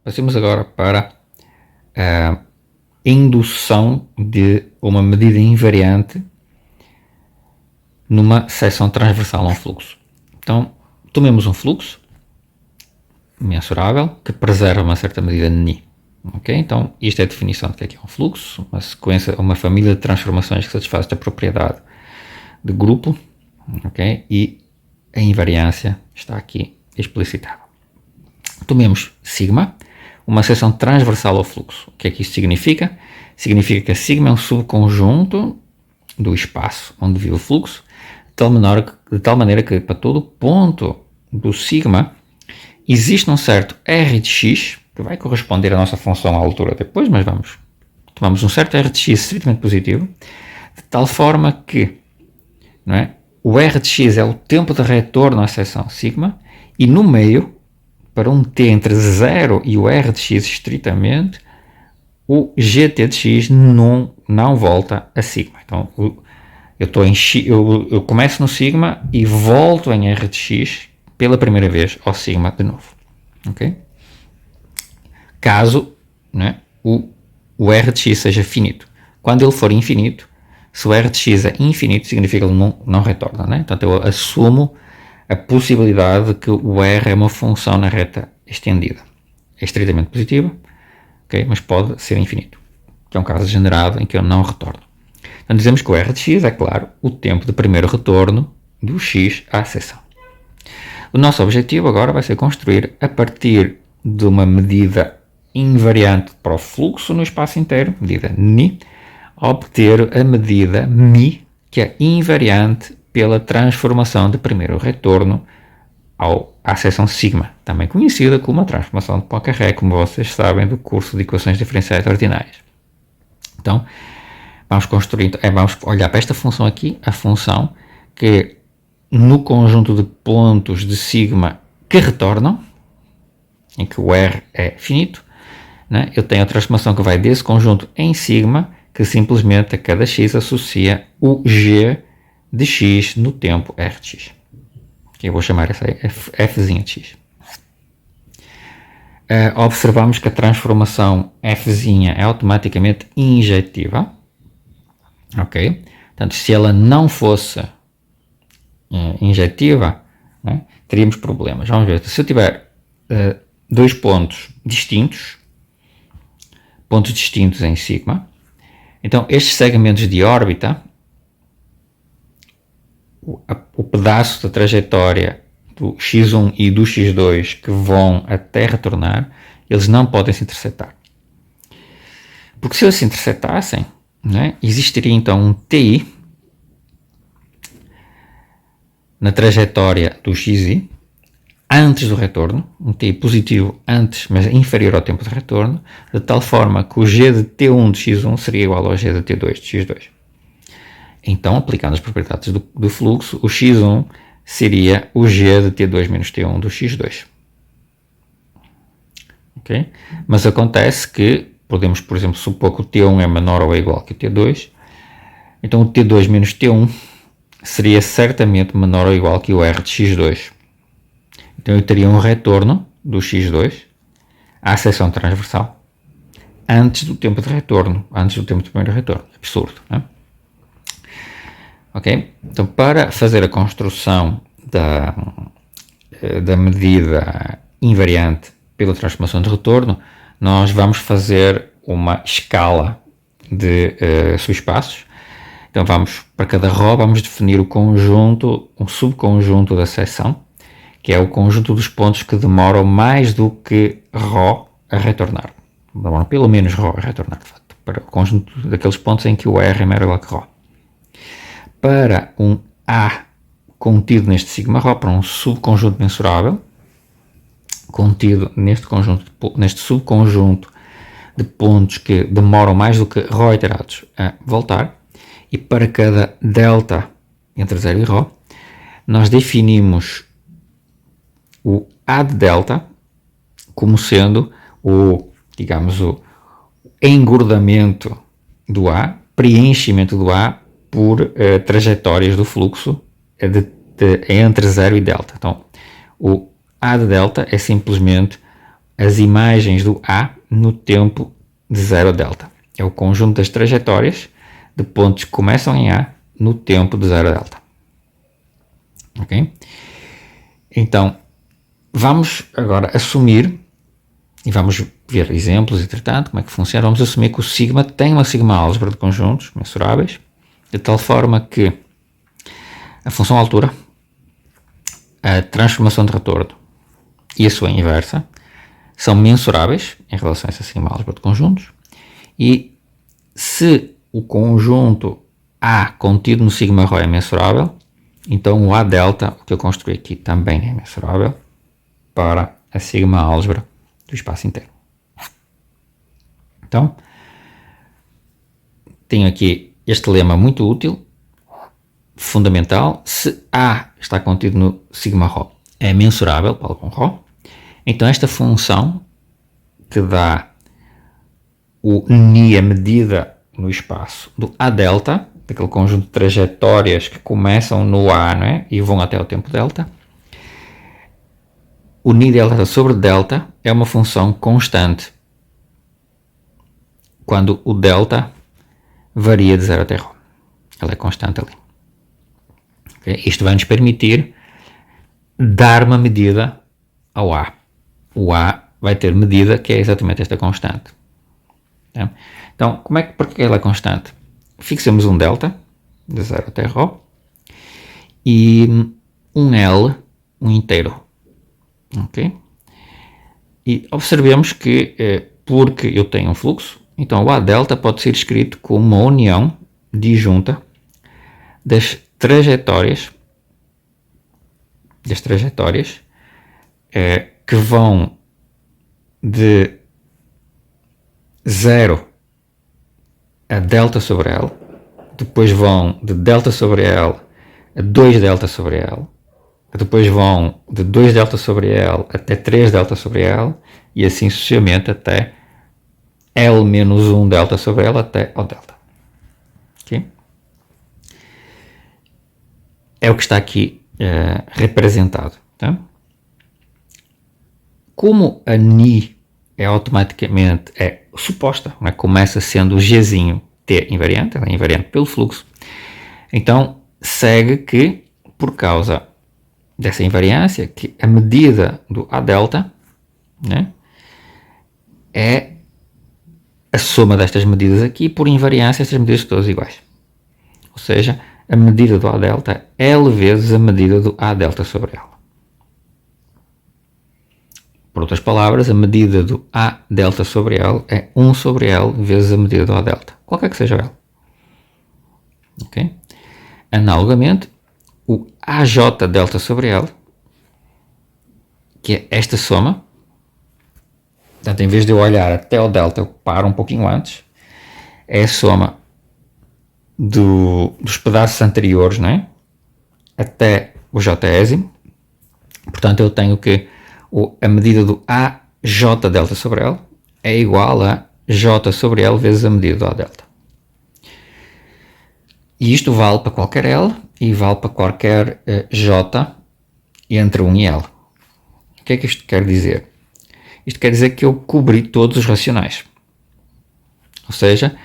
Passemos agora para a indução de uma medida invariante numa seção transversal a um fluxo. Então, tomemos um fluxo mensurável que preserva uma certa medida de Ni. Okay? Então, isto é a definição do que é um fluxo, uma sequência, uma família de transformações que satisfaz esta propriedade de grupo, okay? E a invariância está aqui explicitada. Tomemos sigma, uma seção transversal ao fluxo. O que é que isto significa? Significa que a sigma é um subconjunto do espaço onde vive o fluxo, de tal maneira que para todo ponto do sigma existe um certo R de x, que vai corresponder à nossa função à altura depois, mas tomamos um certo R de x estritamente positivo, de tal forma que, não é, o R de x é o tempo de retorno à seção sigma, e no meio, para um t entre 0 e o R de x estritamente, o gt de x não volta a sigma. Então, eu começo no sigma e volto em R de x pela primeira vez ao sigma de novo. Okay? Caso, né, o R de x seja finito. Quando ele for infinito, se o R de x é infinito, significa que ele não retorna. Né? Portanto, eu assumo a possibilidade de que o R é uma função na reta estendida. É estritamente positiva, okay? Mas pode ser infinito, que é um caso generado em que eu não retorno. Então dizemos que o R de x é, claro, o tempo de primeiro retorno do x à seção. O nosso objetivo agora vai ser construir, a partir de uma medida invariante para o fluxo no espaço inteiro, medida Ni, obter a medida Mi, que é invariante pela transformação de primeiro retorno à seção sigma, também conhecida como a transformação de Poincare, como vocês sabem do curso de equações diferenciais ordinárias. Então, vamos olhar para esta função aqui, a função que no conjunto de pontos de sigma que retornam, em que o R é finito, né, eu tenho a transformação que vai desse conjunto em sigma, que simplesmente a cada x associa o g de x no tempo R de x. Eu vou chamar essa fzinha de x. Observamos que a transformação fzinha é automaticamente injetiva. Ok? Portanto, se ela não fosse injetiva, né, teríamos problemas. Vamos ver. Se eu tiver dois pontos distintos em sigma, então estes segmentos de órbita, o pedaço da trajetória do x1 e do x2 que vão até retornar, eles não podem se interceptar. Porque se eles se interceptassem, né, existiria então um TI na trajetória do XI antes do retorno, um TI positivo antes, mas inferior ao tempo de retorno, de tal forma que o G de T1 de x1 seria igual ao G de T2 de x2. Então, aplicando as propriedades do fluxo, o x1 seria o G de T2 menos T1 do x2. Okay? Mas acontece que podemos, por exemplo, supor que o T1 é menor ou igual que o T2, então o T2 menos T1 seria certamente menor ou igual que o R de x2. Então eu teria um retorno do x2 à seção transversal antes do tempo de retorno, antes do tempo de primeiro retorno. Absurdo, não é? Ok? Então, para fazer a construção da medida invariante pela transformação de retorno, nós vamos fazer uma escala de subespaços. Então, para cada ρ, vamos definir um subconjunto da seção, que é o conjunto dos pontos que demoram mais do que ρ a retornar. Demoram pelo menos ρ a retornar, de facto, para o conjunto daqueles pontos em que o R é menor ou igual que ρ. Para um A contido neste sigma-ρ, para um subconjunto mensurável, contido neste subconjunto de pontos que demoram mais do que ρ iterados a voltar, e para cada delta entre 0 e ρ, nós definimos o A de delta como sendo o engordamento do A, preenchimento do A por trajetórias do fluxo entre 0 e delta. Então, o A de delta é simplesmente as imagens do A no tempo de 0 a delta. É o conjunto das trajetórias de pontos que começam em A no tempo de 0 a delta. Ok? Então, vamos agora assumir, e vamos ver exemplos, entretanto, como é que funciona. Vamos assumir que o sigma tem uma sigma-álgebra de conjuntos mensuráveis, de tal forma que a função altura, a transformação de retorno e a sua inversa são mensuráveis em relação a essa sigma-álgebra de conjuntos, e se o conjunto A contido no sigma ρ é mensurável, então o A delta, que eu construí aqui, também é mensurável para a sigma-álgebra do espaço inteiro. Então, tenho aqui este lema muito útil, fundamental. Se A está contido no sigma ρ é mensurável para com ρ, então esta função que dá o ni, a medida no espaço do A delta, daquele conjunto de trajetórias que começam no A, não é? E vão até o tempo delta, o ni delta sobre delta é uma função constante quando o delta varia de 0 até ρ. Ela é constante ali. Okay? Isto vai nos permitir dar uma medida ao A. O A vai ter medida que é exatamente esta constante. Tá? Então, porque ela é constante? Fixamos um delta de 0 até ρ e um L, um inteiro. Ok? E observemos que, porque eu tenho um fluxo, então o A delta pode ser escrito como uma união disjunta das trajetórias que vão de 0 a delta sobre L, depois vão de delta sobre L a 2 delta sobre L, depois vão de 2 delta sobre L até 3 delta sobre L, e assim sucessivamente até L menos 1 delta sobre L até ao delta. Okay? É o que está aqui representado. Tá? Como a ni é automaticamente suposta, né? Começa sendo o Gzinho T invariante, ela é invariante pelo fluxo, então segue que, por causa dessa invariância, que a medida do A delta, né, é a soma destas medidas aqui, por invariância estas medidas todas iguais. Ou seja, a medida do A delta é L vezes a medida do A delta sobre L. Por outras palavras, a medida do A delta sobre L é 1 sobre L vezes a medida do A delta, qualquer que seja L. Okay? Analogamente, o AJ delta sobre L, que é esta soma, portanto, em vez de eu olhar até o delta, eu paro um pouquinho antes, é a soma dos pedaços anteriores, não é? Até o jésimo. Portanto, eu tenho que a medida do AJ delta sobre L é igual a J sobre L vezes a medida do A delta. E isto vale para qualquer L e vale para qualquer J entre 1 e L. O que é que isto quer dizer? Isto quer dizer que eu cobri todos os racionais. Ou seja,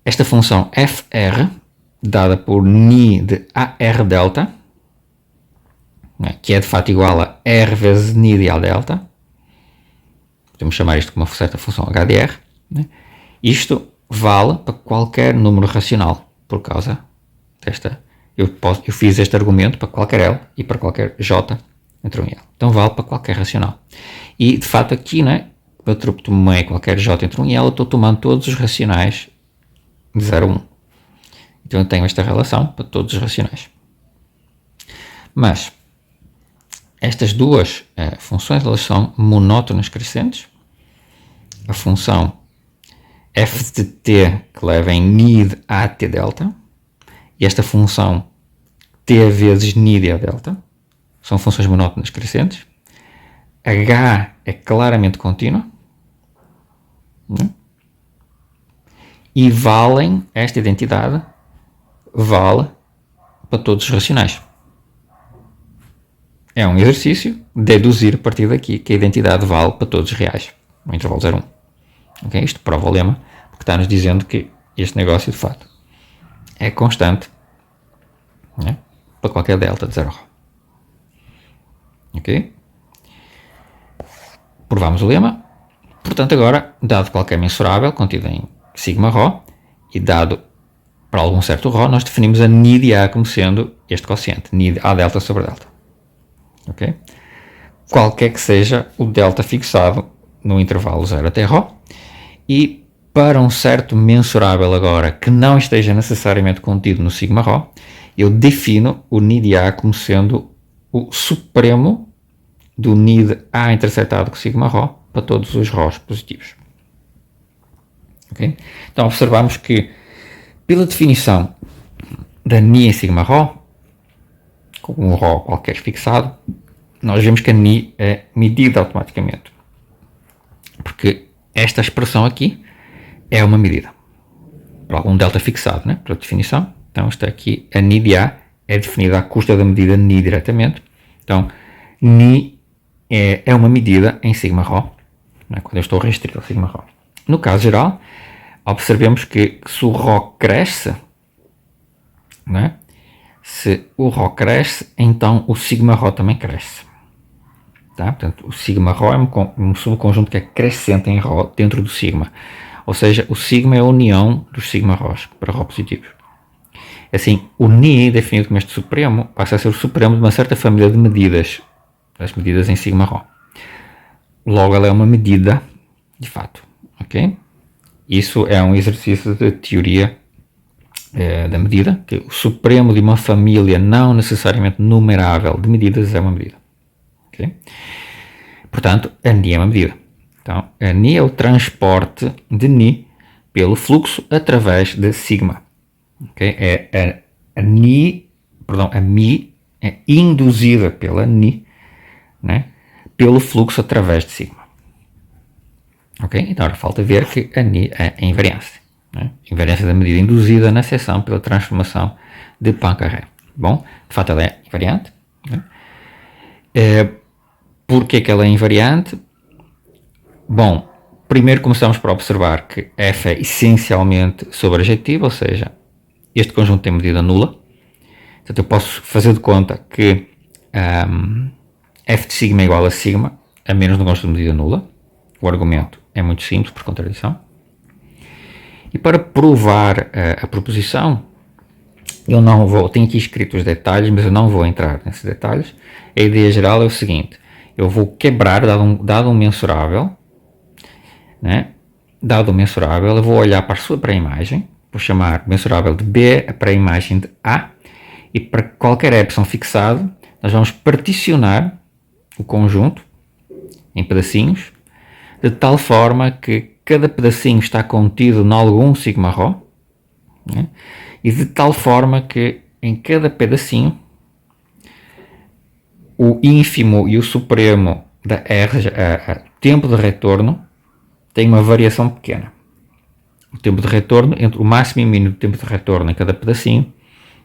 esta função fr, dada por ni de AR delta, que é de fato igual a R vezes ni de A delta, podemos chamar isto como uma certa função HDR, né? Isto vale para qualquer número racional, por causa desta, eu fiz este argumento para qualquer L e para qualquer J entre 1 e L. Então vale para qualquer racional. E de fato aqui, né, eu tomei qualquer J entre 1 e L, eu estou tomando todos os racionais de 0 a 1. Então eu tenho esta relação para todos os racionais. Mas estas duas funções, elas são monótonas crescentes. A função f de t, que leva em ni de AT delta, e esta função t vezes ni de A delta, são funções monótonas crescentes. H é claramente contínua, né? E valem, esta identidade vale para todos os racionais. é um exercício deduzir a partir daqui que a identidade vale para todos os reais. O intervalo 0,1. Okay? Isto prova o lema, porque está-nos dizendo que este negócio, de fato, é constante, né? Para qualquer delta de 0 ρ. Ok? Provamos o lema. Portanto, agora, dado qualquer mensurável contido em sigma ρ e dado para algum certo ρ, nós definimos a ni de A como sendo este quociente, ni de A delta sobre delta. Ok? Qualquer que seja o delta fixado no intervalo 0 até ρ, e para um certo mensurável agora que não esteja necessariamente contido no sigma ρ, eu defino o ni de A como sendo o supremo do ni de A interceptado com sigma ρ para todos os ρs positivos. Okay? Então observamos que pela definição da ni em sigma ρ, com um ρ qualquer fixado, nós vemos que a ni é medida automaticamente. Porque esta expressão aqui é uma medida. Para algum delta fixado, né? Pela definição. Então, esta aqui, a ni de A, é definida à custa da medida ni diretamente. Então, ni é uma medida em sigma ρ, né? Quando eu estou restrito a sigma ρ. No caso geral, observemos que se o ρ cresce, né? Se o ρ cresce, então o sigma ρ também cresce. Tá? Portanto, o sigma ρ é um subconjunto que é crescente em ρ dentro do sigma. Ou seja, o sigma é a união dos sigma ρs para ρ positivos. Assim, o ni, definido como este supremo, passa a ser o supremo de uma certa família de medidas, as medidas em sigma ρ. Logo, ela é uma medida, de fato. Okay? Isso é um exercício de teoria da medida, que o supremo de uma família não necessariamente numerável de medidas é uma medida. Okay? Portanto, a ni é uma medida. Então, a ni é o transporte de ni pelo fluxo através de sigma. Okay? A mi é induzida pela ni, né? Pelo fluxo através de sigma. Okay? Então, agora falta ver que a ni é a invariância. Né? Invariância da medida induzida na seção pela transformação de Poincare. Bom, de fato ela é invariante. Né? Por que ela é invariante? Bom, primeiro começamos por observar que f é essencialmente sobrejetiva, ou seja, este conjunto tem medida nula. Portanto, eu posso fazer de conta que f de sigma é igual a sigma, a menos no conjunto de medida nula. O argumento é muito simples, por contradição. E para provar a proposição, eu não vou, tenho aqui escrito os detalhes, mas eu não vou entrar nesses detalhes. A ideia geral é o seguinte: eu vou quebrar, dado um mensurável, né? Dado um mensurável, eu vou olhar para a sua pré-imagem, vou chamar mensurável de B a pré-imagem de A, e para qualquer epsilon fixado, nós vamos particionar o conjunto em pedacinhos, de tal forma que cada pedacinho está contido em algum sigma ρ, né? E de tal forma que em cada pedacinho o ínfimo e o supremo da R, tempo de retorno, tem uma variação pequena. O tempo de retorno, entre o máximo e o mínimo do tempo de retorno em cada pedacinho,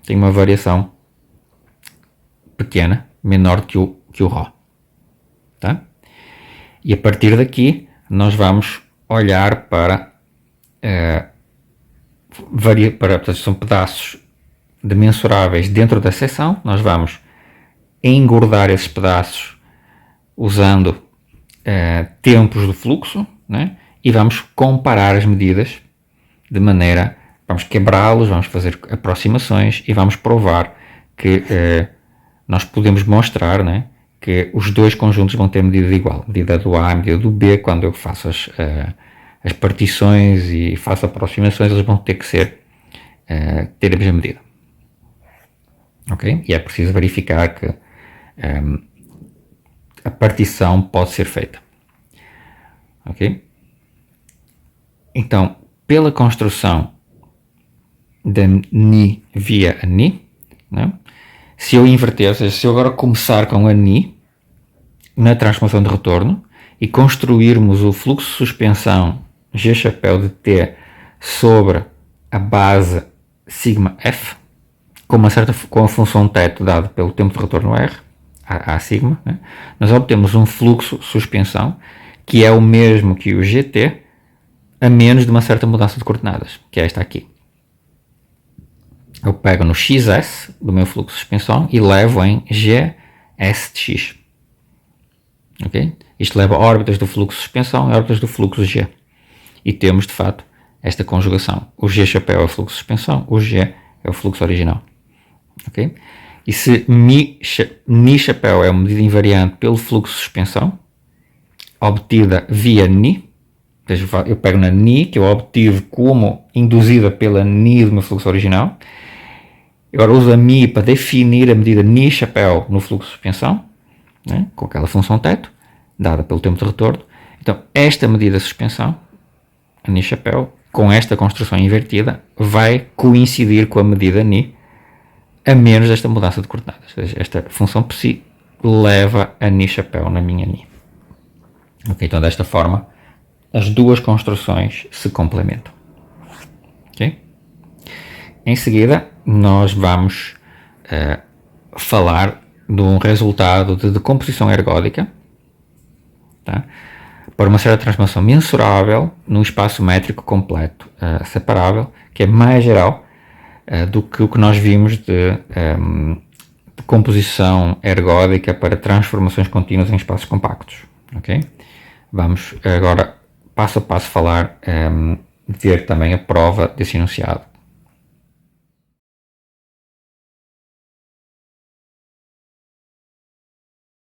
tem uma variação pequena, menor que o ρ. Tá? E a partir daqui, nós vamos olhar para são pedaços de mensuráveis dentro da seção. Nós vamos engordar esses pedaços usando tempos do fluxo, né? E vamos comparar as medidas de maneira, vamos quebrá-los, vamos fazer aproximações e vamos provar que nós podemos mostrar, né, que os dois conjuntos vão ter medida igual, medida do A e medida do B. Quando eu faço as partições e faço aproximações, eles vão ter que ter a mesma medida. Ok? E é preciso verificar que a partição pode ser feita. Ok? Então, pela construção da ni via a ni, né? Se eu inverter, ou seja, se eu agora começar com a ni na transformação de retorno e construirmos o fluxo de suspensão G chapéu de T sobre a base sigma f, com a função teto dada pelo tempo de retorno R, A sigma, né? Nós obtemos um fluxo suspensão que é o mesmo que o GT a menos de uma certa mudança de coordenadas, que é esta aqui. Eu pego no XS do meu fluxo de suspensão e levo em GS de X. Okay? Isto leva órbitas do fluxo de suspensão e órbitas do fluxo G. E temos, de fato, esta conjugação. O G chapéu é o fluxo de suspensão, o G é o fluxo original. Okay? E se ni chapéu é uma medida invariante pelo fluxo de suspensão, obtida via ni, ou seja, eu pego na ni, que eu obtive como induzida pela ni do meu fluxo original, agora uso a mi para definir a medida ni chapéu no fluxo de suspensão, né, com aquela função teto, dada pelo tempo de retorno. Então, esta medida de suspensão, a ni chapéu, com esta construção invertida, vai coincidir com a medida ni, a menos desta mudança de coordenadas. Ou seja, esta função psi leva a ni chapéu na minha ni. Okay, então, desta forma, as duas construções se complementam. Okay? Em seguida, nós vamos falar de um resultado de decomposição ergódica, tá? Para uma série de transformação mensurável num espaço métrico completo separável, que é mais geral do que o que nós vimos de composição ergódica para transformações contínuas em espaços compactos. Okay? Vamos agora, passo a passo, falar, ver também a prova desse enunciado.